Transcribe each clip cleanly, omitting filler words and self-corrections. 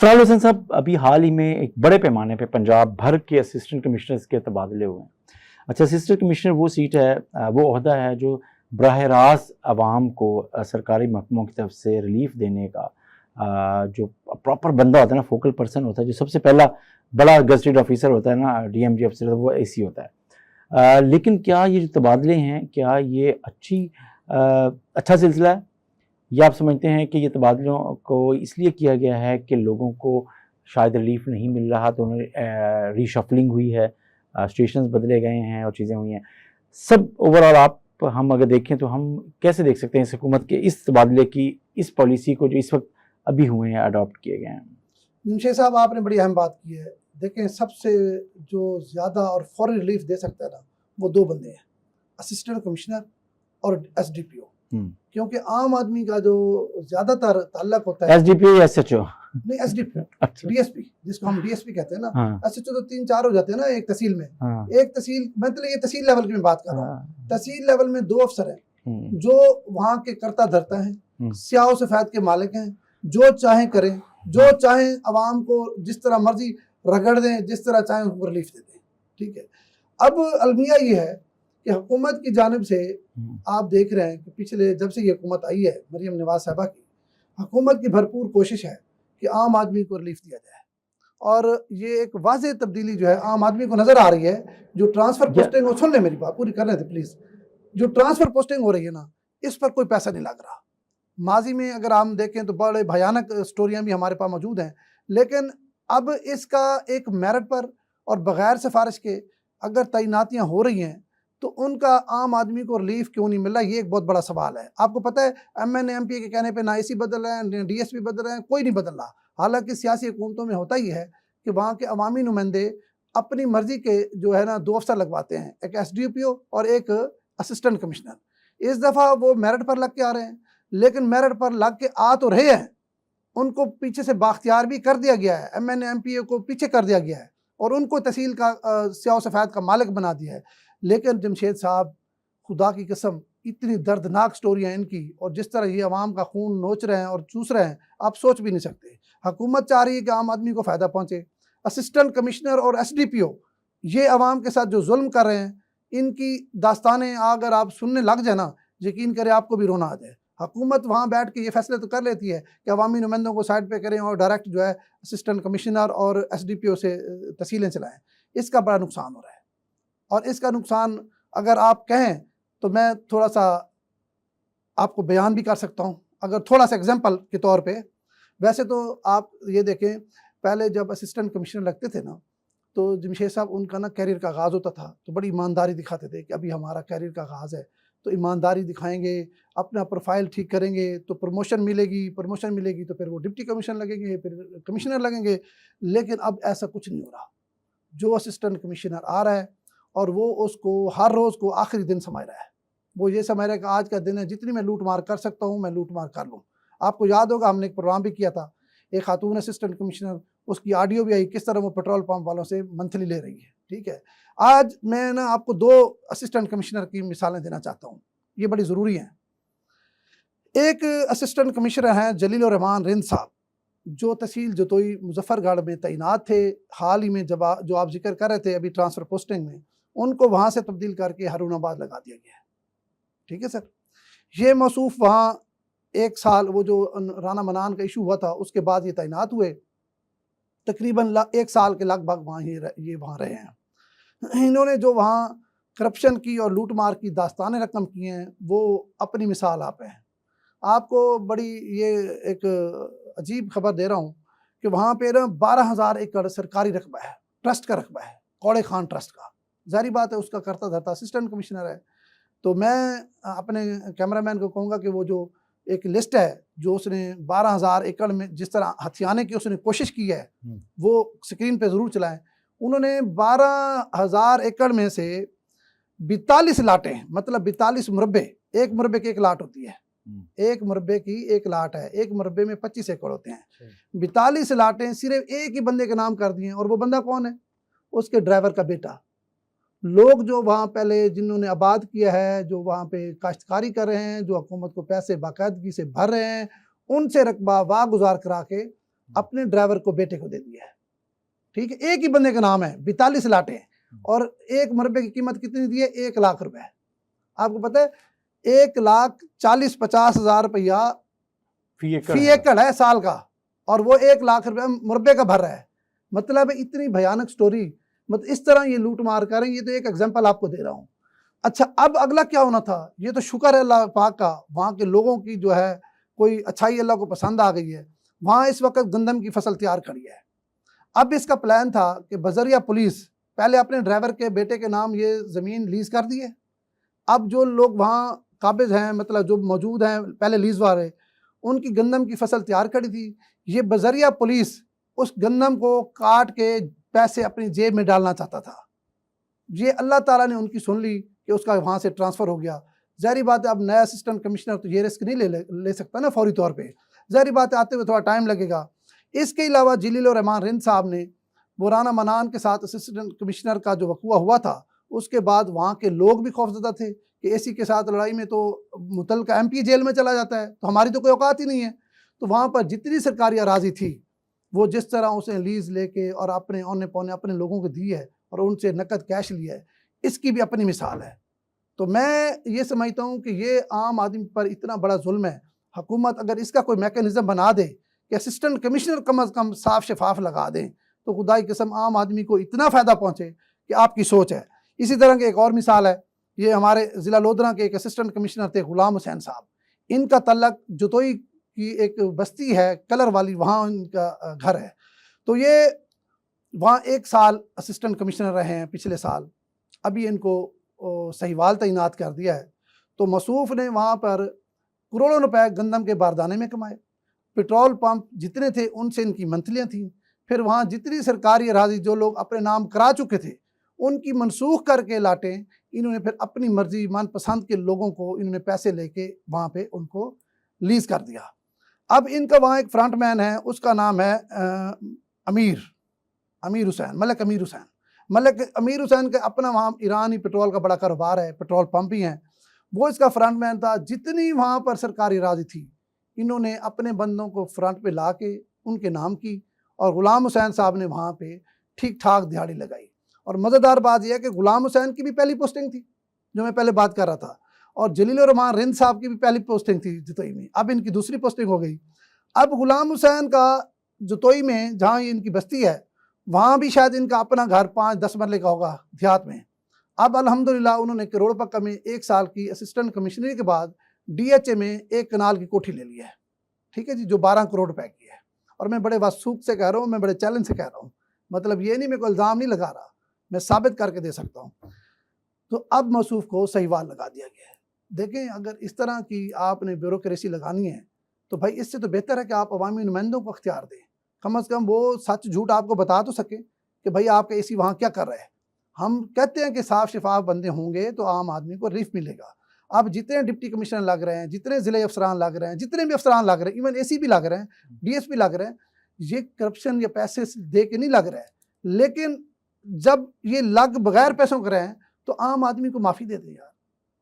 अफराल हुसैन साहब, अभी हाल ही में एक बड़े पैमाने पे पंजाब भर के असिस्टेंट कमिश्नर्स के तबादले हुए हैं। अच्छा, असिस्टेंट कमिश्नर वो सीट है, वो ओहदा है जो बराह रास्त आवाम को सरकारी महकमों की तरफ से रिलीफ देने का जो प्रॉपर बंदा होता है ना, फोकल पर्सन होता है, जो सबसे पहला बड़ा गजटेड ऑफिसर होता है ना, DMG ऑफिसर, वो ऐसी होता है। लेकिन क्या ये जो तबादले हैं, क्या ये अच्छा सिलसिला है, या आप समझते हैं कि ये तबादलों को इसलिए किया गया है कि लोगों को शायद रिलीफ नहीं मिल रहा, तो उन्हें रीशफलिंग हुई है, स्टेशंस बदले गए हैं और चीज़ें हुई हैं? सब ओवरऑल हम अगर देखें तो हम कैसे देख सकते हैं इस हुकूमत के इस तबादले की, इस पॉलिसी को जो इस वक्त अभी हुए हैं, अडॉप्ट किए गए हैं? जमशेद साहब, आपने बड़ी अहम बात की है। देखें, सबसे जो ज़्यादा और फौरी रिलीफ दे सकता है ना, वो दो बंदे हैं, असिस्टेंट कमिश्नर और SDPO। क्योंकि आम आदमी का जो ज़्यादातर ताल्लुक होता है SDPO या SHO? नहीं, SDPO, अच्छा। DSP, जिसको हम DSP कहते हैं ना। हाँ। SHO तो 3-4 हो जाते हैं ना एक तहसील में। हाँ। एक तहसील, मतलब ये तहसील लेवल की मैं बात कर रहा हूँ। हाँ। तहसील लेवल में 2 अफसर हैं जो वहाँ के करता धरता हैं, स्याह सफ़ेद के मालिक हैं, जो चाहें करें, जो चाहें आवाम को जिस तरह मर्जी रगड़ दें, जिस तरह चाहें उनको रिलीफ दे दें। ठीक है। अब अलमिया ये है कि हुकूमत की जानिब से आप देख रहे हैं कि पिछले जब से ये हुकूमत आई है मरीम नवाज साहबा की, हुकूमत की भरपूर कोशिश है कि आम आदमी को रिलीफ दिया जाए, और ये एक वाज़ेह तब्दीली जो है आम आदमी को नज़र आ रही है। जो ट्रांसफ़र पोस्टिंग हो, सुन ले मेरी बात पूरी कर रहे थे प्लीज़, जो ट्रांसफ़र पोस्टिंग हो रही है ना, इस पर कोई पैसा नहीं लग रहा। माजी में अगर हम देखें तो बड़े भयानक स्टोरियाँ भी हमारे पास मौजूद हैं, लेकिन अब इसका एक मेरिट पर और बग़ैर सिफारिश के अगर तैनातियाँ हो रही हैं तो उनका आम आदमी को रिलीफ क्यों नहीं मिल रहा, ये एक बहुत बड़ा सवाल है। आपको पता है MNA MP के कहने पे ना AC बदल रहे हैं, ना DSP बदल रहे हैं, कोई नहीं बदल रहा। हालांकि सियासी हुकूमतों में होता ही है कि वहाँ के अवामी नुमाइंदे अपनी मर्जी के जो है ना 2 अफसर लगवाते हैं, एक SDPO और एक असिस्टेंट कमिश्नर। इस दफ़ा वो मेरिट पर लग के आ रहे हैं, लेकिन मेरिट पर लग के आ तो रहे हैं, उनको पीछे से बाख्तियार भी कर दिया गया है, MNA MP को पीछे कर दिया गया है और उनको तहसील का स्याह सफ़ेद का मालिक बना दिया है। लेकिन जमशेद साहब, खुदा की कसम, इतनी दर्दनाक स्टोरियाँ इनकी, और जिस तरह ये आवाम का खून नोच रहे हैं और चूस रहे हैं, आप सोच भी नहीं सकते। हुकूमत चाह रही है कि आम आदमी को फ़ायदा पहुँचे। असिस्टेंट कमिश्नर और SDPO ये आवाम के साथ जो जुल्म कर रहे हैं, इनकी दास्तानें अगर आप सुनने लग जाए ना, यकीन करें आपको भी रोना आ जाए। हुकूमत वहाँ बैठ के ये फैसले तो कर लेती है कि अवामी नुमाइंदों को साइड पे करें और डायरेक्ट जो है असिस्टेंट कमिश्नर और SDPO से तहसीलें चलाएँ। इसका बड़ा नुकसान हो रहा है, और इसका नुकसान अगर आप कहें तो मैं थोड़ा सा आपको बयान भी कर सकता हूँ, अगर थोड़ा सा एग्जांपल के तौर पे। वैसे तो आप ये देखें, पहले जब असिस्टेंट कमिश्नर लगते थे ना, तो जमशेद साहब उनका ना कैरियर का आगाज़ होता था तो बड़ी ईमानदारी दिखाते थे कि अभी हमारा कैरियर का आगाज़ है, तो ईमानदारी दिखाएंगे, अपना प्रोफाइल ठीक करेंगे तो प्रमोशन मिलेगी तो फिर वो डिप्टी कमिश्नर लगेंगे, फिर कमिश्नर लगेंगे। लेकिन अब ऐसा कुछ नहीं हो रहा। जो असिस्टेंट कमिश्नर आ रहा है और वो उसको हर रोज़ को आखिरी दिन समझ रहा है, वो ये समझ रहा है कि आज का दिन है, जितनी मैं लूट मार कर सकता हूँ मैं लूट मार कर लूँ। आपको याद होगा हमने एक प्रोग्राम भी किया था, एक खातून असिस्टेंट कमिश्नर, उसकी ऑडियो भी आई, किस तरह वो पेट्रोल पंप वालों से मंथली ले रही है। ठीक है। आज मैं ना आपको 2 असिस्टेंट कमिश्नर की मिसालें देना चाहता हूँ, ये बड़ी ज़रूरी हैं। एक असिस्टेंट कमिश्नर हैं जलीलुर रहमान रिंद साहब, जो तहसील जतोई मुजफ्फरगढ़ में तैनात थे। हाल ही में जब जो आप जिक्र कर रहे थे अभी ट्रांसफ़र पोस्टिंग में, उनको वहाँ से तब्दील करके हारूनाबाद लगा दिया गया है। ठीक है सर। ये मौसूफ वहाँ 1 साल, वो जो राना मनान का इशू हुआ था उसके बाद ये तैनात हुए, तकरीबन 1 साल के लगभग वहाँ ये वहाँ रहे हैं। इन्होंने जो वहाँ करप्शन की और लूट मार की दास्तानें रकम की हैं, वो अपनी मिसाल आप हैं। आपको बड़ी ये एक अजीब खबर दे रहा हूँ कि वहाँ पे ना 12,000 एकड़ सरकारी रकबा है, ट्रस्ट का रकबा है, कौड़े खान ट्रस्ट का। ज़ाहिर बात है उसका करता धरता असिस्टेंट कमिश्नर है। तो मैं अपने कैमरामैन को कहूँगा कि वो जो एक लिस्ट है जो उसने 12,000 एकड़ में जिस तरह हथियाने की उसने कोशिश की है, वो स्क्रीन पे ज़रूर चलाएं। उन्होंने 12,000 एकड़ में से 42 लाटें, मतलब 42 मुरब्बे, एक मुरब्बे की 1 लाट होती है, एक मुरब्बे की 1 लाट है, एक मुरब्बे में 25 एकड़ होते हैं। 42 लाटें सिर्फ एक ही बंदे के नाम कर दिए हैं, और वो बंदा कौन है? उसके ड्राइवर का बेटा। लोग जो वहाँ पहले जिन्होंने आबाद किया है, जो वहाँ पे काश्तकारी कर रहे हैं, जो हुकूमत को पैसे बाकायदगी से भर रहे हैं, उनसे रकबा वागुजार करा के अपने ड्राइवर को, बेटे को दे दिया है। ठीक है, एक ही बंदे का नाम है, 42 लाटे हैं, और एक मरबे की कीमत कितनी दी है? 1 लाख रुपए। आपको पता है 1,40,50,000 रुपया फी एकड़ है साल का, और वो 1 लाख रुपया मुरब्बे का भर रहा है। मतलब इतनी भयानक स्टोरी, मतलब इस तरह ये लूट मार कर रहे हैं। ये तो एक एग्जांपल आपको दे रहा हूँ। अच्छा, अब अगला क्या होना था? ये तो शुक्र है अल्लाह पाक का, वहाँ के लोगों की जो है कोई अच्छाई अल्लाह को पसंद आ गई है। वहाँ इस वक्त गंदम की फसल तैयार खड़ी है। अब इसका प्लान था कि बजरिया पुलिस पहले अपने ड्राइवर के बेटे के नाम ये ज़मीन लीज कर दी है। अब जो लोग वहाँ काबिज हैं, मतलब जो मौजूद हैं पहले लीज वाले, उनकी गंदम की फसल तैयार खड़ी थी। ये बजरिया पुलिस उस गंदम को काट के पैसे अपनी जेब में डालना चाहता था। ये अल्लाह ताला ने उनकी सुन ली कि उसका वहाँ से ट्रांसफ़र हो गया। ज़ाहिर बात है, अब नया असिस्टेंट कमिश्नर तो ये रिस्क नहीं ले सकता ना फौरी तौर पे। ज़ाहिर बात है, आते हुए थोड़ा टाइम लगेगा। इसके अलावा जलील रहमान रिंद साहब ने बुराना मनान के साथ असिस्टेंट कमिश्नर का जो वक़ूआ हुआ था, उसके बाद वहाँ के लोग भी खौफज़दा थे कि एसी के साथ लड़ाई में तो मुतल्लिका MP जेल में चला जाता है, तो हमारी तो कोई औकात ही नहीं है। तो वहाँ पर जितनी सरकारी अराज़ी थी, वो जिस तरह उसे लीज़ लेके और अपने औने पौने अपने लोगों को दी है और उनसे नकद कैश लिया है, इसकी भी अपनी मिसाल है। तो मैं ये समझता हूँ कि ये आम आदमी पर इतना बड़ा जुल्म है। हुकूमत अगर इसका कोई मैकेनिज़्म बना दे कि असिस्टेंट कमिश्नर कम अज़ कम साफ शफाफ लगा दें, तो खुदा की कसम आम आदमी को इतना फ़ायदा पहुँचे कि आपकी सोच है। इसी तरह की एक और मिसाल है, ये हमारे ज़िला लोधरा के एक असिस्टेंट कमिश्नर थे ग़ुलाम हुसैन साहब। इनका तल्लक जतोई की एक बस्ती है कलर वाली, वहाँ इनका घर है। तो ये वहाँ 1 साल असिस्टेंट कमिश्नर रहे हैं पिछले साल। अभी इनको सहीवाल तैनात कर दिया है। तो मसूफ़ ने वहाँ पर करोड़ों रुपए गंदम के बारदाने में कमाए। पेट्रोल पंप जितने थे उनसे इनकी मंथलियाँ थीं। फिर वहाँ जितनी सरकारी अराज़ी जो लोग अपने नाम करा चुके थे, उनकी मनसूख करके लाटें इन्होंने फिर अपनी मर्जी मनपसंद के लोगों को इन्होंने पैसे लेके वहाँ पे उनको लीज़ कर दिया। अब इनका वहाँ एक फ्रंट मैन है, उसका नाम है अमीर हुसैन, मलिक अमीर हुसैन। मलिक अमीर हुसैन का अपना वहाँ ईरानी पेट्रोल का बड़ा कारोबार है, पेट्रोल पंप भी हैं। वो इसका फ्रंट मैन था। जितनी वहाँ पर सरकारी राज़ी थी, इन्होंने अपने बंदों को फ्रंट पे ला के उनके नाम की, और ग़ुलाम हुसैन साहब ने वहाँ पे ठीक ठाक दिहाड़ी लगाई। और मज़ेदार बात यह है कि ग़ुलाम हुसैन की भी पहली पोस्टिंग थी, जो मैं पहले बात कर रहा था, और जलील रहमान रिंद साहब की भी पहली पोस्टिंग थी जतोई में। अब इनकी दूसरी पोस्टिंग हो गई। अब ग़ुलाम हुसैन का जतोई में जहाँ इनकी बस्ती है, वहाँ भी शायद इनका अपना घर 5-10 मरले का होगा देहात में। अब अल्हम्दुलिल्लाह उन्होंने करोड़ पक्का में 1 साल की असिस्टेंट कमिश्नरी के बाद DHA में 1 कनाल की कोठी ले ली है। ठीक है जी, जो 12 करोड़ रुपए की है। और मैं बड़े वसूख से कह रहा हूँ, मैं बड़े चैलेंज से कह रहा हूँ, मतलब ये नहीं मैं कोई इल्ज़ाम नहीं लगा रहा, मैं साबित करके दे सकता हूँ। तो अब मसूफ़ को सहीवाल लगा दिया गया है। देखें, अगर इस तरह की आपने ब्यूरोक्रेसी लगानी है, तो भाई इससे तो बेहतर है कि आप अवामी नुमाइंदों को अख्तियार दें। कम अज़ कम वो सच झूठ आपको बता तो सके कि भाई आपका AC वहाँ क्या कर रहा है। हम कहते हैं कि साफ शफाफ बंदे होंगे तो आम आदमी को रिलीफ मिलेगा। अब जितने डिप्टी कमिश्नर लग रहे हैं, जितने ज़िले अफसरान लग रहे हैं, जितने भी अफसरान लग रहे हैं, इवन AC भी लग रहे हैं, DSP लग रहे हैं, ये करप्शन या पैसे दे के नहीं लग रहा है। लेकिन जब ये लग बगैर पैसों कर रहे हैं, तो आम आदमी को माफ़ी दे दें यार,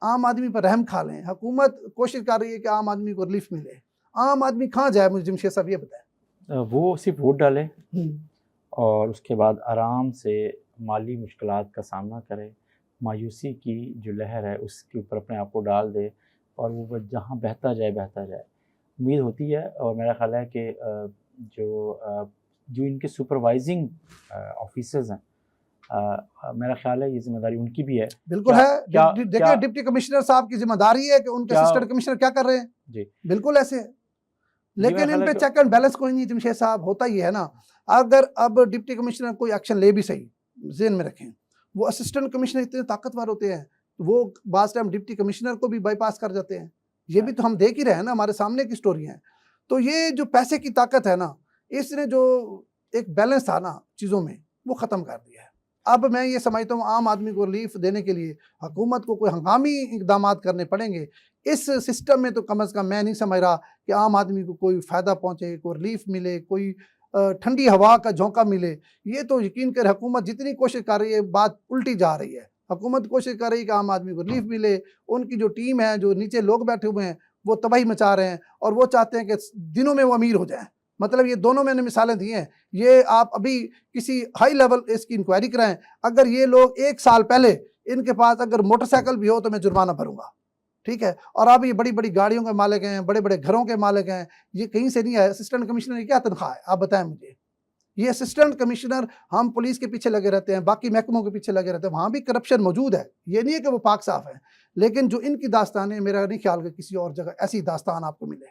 आम आदमी पर रहम खा लें। हुकूमत कोशिश कर रही है कि आम आदमी को रिलीफ मिले। आम आदमी कहाँ जाए, मुझे जमशेद साहब ये बताएं। वो सिर्फ वोट डाले और उसके बाद आराम से माली मुश्किलात का सामना करे, मायूसी की जो लहर है उसके ऊपर अपने आप को डाल दे, और वो जहाँ बहता जाए। उम्मीद होती है, और मेरा ख्याल है कि जो इनके सुपरवाइजिंग ऑफिसर्स हैं, मेरा ख्याल है ये जिम्मेदारी उनकी भी है। बिल्कुल है। देखिए, डिप्टी कमिश्नर साहब की जिम्मेदारी है कि उनके असिस्टेंट कमिश्नर क्या कर रहे हैं जी, बिल्कुल ऐसे है। लेकिन इन पे चेक एंड बैलेंस कोई नहीं जमशेद साहब। होता ही है ना, अगर अब डिप्टी कमिश्नर कोई एक्शन ले भी सही, ज़हन में रखें, वो असिस्टेंट कमिश्नर इतने ताकतवर होते हैं, वो बाज़ टाइम डिप्टी कमिश्नर को भी बाईपास कर जाते हैं। ये भी तो हम देख ही रहे हैं ना, हमारे सामने की स्टोरी है। तो ये जो पैसे की ताकत है ना, इसने जो एक बैलेंस था ना चीज़ों में, वो ख़त्म कर दिया है। अब मैं ये समझता हूँ आम आदमी को रिलीफ देने के लिए हुकूमत को कोई हंगामी इक़दाम करने पड़ेंगे। इस सिस्टम में तो कम अज़ कम मैं नहीं समझ रहा कि आम आदमी को कोई फ़ायदा पहुँचे, कोई रिलीफ मिले, कोई ठंडी हवा का झोंका मिले। ये तो यकीन कर हुकूमत जितनी कोशिश कर रही है, बात उल्टी जा रही है। हुकूमत कोशिश कर रही है कि आम आदमी को रिलीफ मिले। उनकी जो टीम है, जो नीचे लोग बैठे हुए हैं, वो तबाही मचा रहे हैं, और वो चाहते हैं कि दिनों में वो अमीर हो जाएँ, मतलब ये दोनों मैंने मिसालें दी हैं। ये आप अभी किसी हाई लेवल इसकी इंक्वायरी कराएं, अगर ये लोग 1 साल पहले इनके पास अगर मोटरसाइकिल भी हो तो मैं जुर्माना भरूंगा, ठीक है। और आप ये बड़ी बड़ी गाड़ियों के मालिक हैं, बड़े बड़े घरों के मालिक हैं, ये कहीं से नहीं है। असिस्टेंट कमिश्नर की क्या तनख्वाह है, आप बताएं मुझे। ये असिस्टेंट कमिश्नर, हम पुलिस के पीछे लगे रहते हैं, बाकी महकमों के पीछे लगे रहते हैं, वहाँ भी करप्शन मौजूद है, ये नहीं है कि वो पाक साफ है। लेकिन जो इनकी दास्तान है, मेरा नहीं ख्याल कि किसी और जगह ऐसी दास्तान आपको मिले।